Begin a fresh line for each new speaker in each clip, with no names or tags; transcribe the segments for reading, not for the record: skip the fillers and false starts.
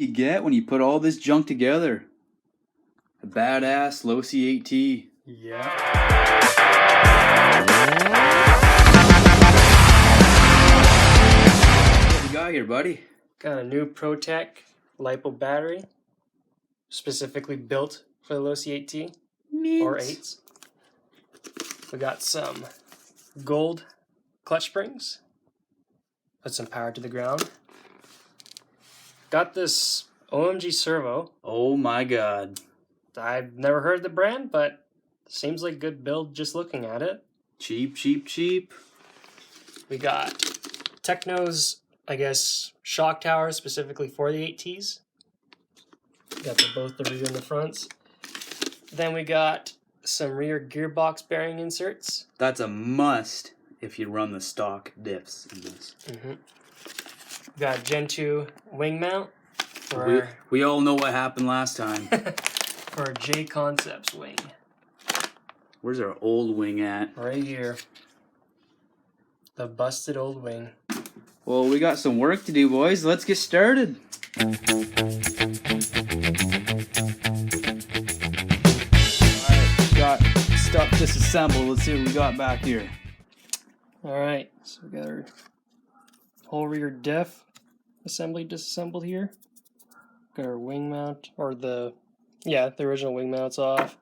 You get when you put all this junk together. A badass Losi 8ight.
Yeah.
What we got here, buddy?
Got a new ProTech LiPo battery, specifically built for the Losi 8ight or 8s. We got some gold clutch springs. Put some power to the ground. Got this OMG servo.
Oh my god.
I've never heard of the brand, but seems like good build just looking at it.
Cheap, cheap, cheap.
We got Techno's, I guess, shock towers specifically for the 8Ts. Got both the rear and the fronts. Then we got some rear gearbox bearing inserts.
That's a must if you run the stock diffs in this.
Got Gen 2 wing mount.
We all know what happened last time.
For our J Concepts wing.
Where's our old wing at?
Right here. The busted old wing.
Well, we got some work to do, boys. Let's get started. Alright, got stuff disassembled. Let's see what we got back here.
Alright, so we got our whole rear diff assembly disassembled here. Got our wing mount, or the original wing mount's off.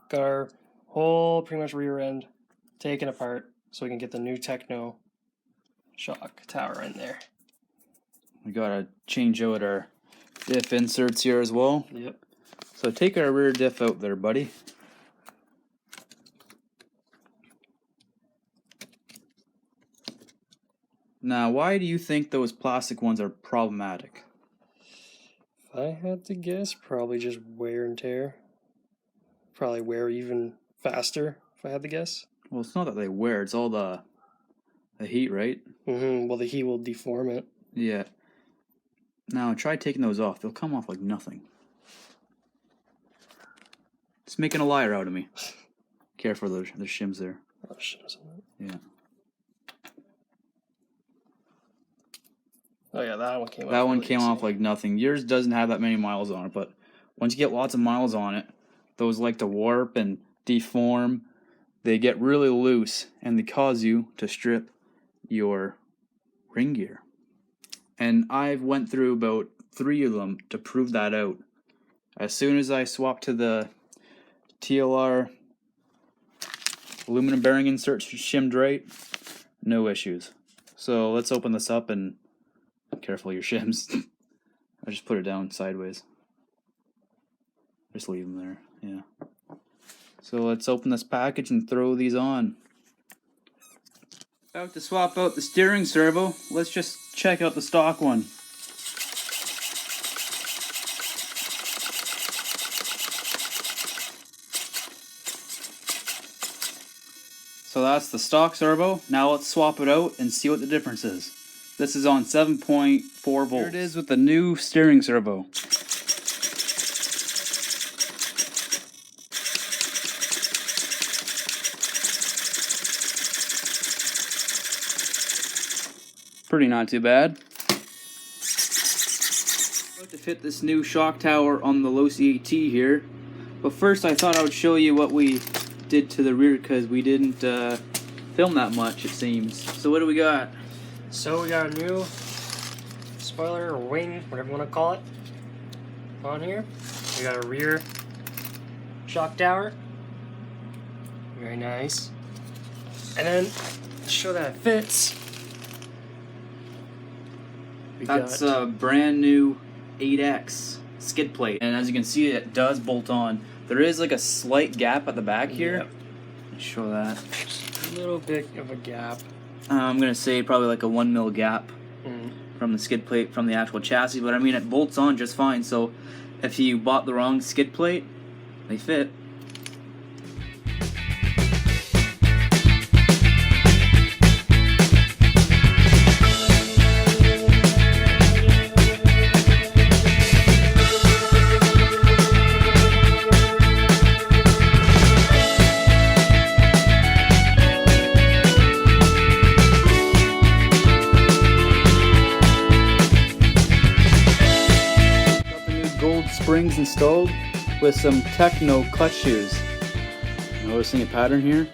Got our whole pretty much rear end taken apart so we can get the new Techno shock tower in there.
We gotta change out our diff inserts here as well.
Yep.
So take our rear diff out there, buddy. Now, why do you think those plastic ones are problematic?
If I had to guess, probably just wear and tear. Probably wear even faster, if I had to guess.
Well, it's not that they wear, it's all the heat, right?
Well, the heat will deform it.
Yeah. Now, try taking those off. They'll come off like nothing. It's making a liar out of me. Careful, there's shims there.
Oh, shims in it.
Yeah.
Oh yeah, that one came off.
That one
really
came
easy.
off like nothing. Yours doesn't have that many miles on it, but once you get lots of miles on it, those like to warp and deform. They get really loose, and they cause you to strip your ring gear. And I've went through about 3 of them to prove that out. As soon as I swapped to the TLR aluminum bearing inserts shimmed right, no issues. So let's open this up and careful your shims. I just put it down sideways. Just leave them there. Yeah. So let's open this package and throw these on. About to swap out the steering servo. Let's just check out the stock one. So that's the stock servo. Now let's swap it out and see what the difference is. This is on 7.4 volts. Here it is with the new steering servo. Pretty not too bad. About to fit this new shock tower on the Losi 8ight here. But first I thought I would show you what we did to the rear because we didn't film that much, it seems. So what do we got?
So we got a new spoiler or wing, whatever you want to call it, on here. We got a rear shock tower. Very nice. And then to show that it fits,
That's a brand new 8X skid plate, and as you can see, it does bolt on. There is like a slight gap at the back here.
Yep.
Let's show that.
A little bit of a gap.
I'm gonna say probably like a 1 mil gap from the skid plate from the actual chassis, but I mean it bolts on just fine. So if you bought the wrong skid plate, they fit. springs installed with some techno clutch shoes. Noticing a pattern here?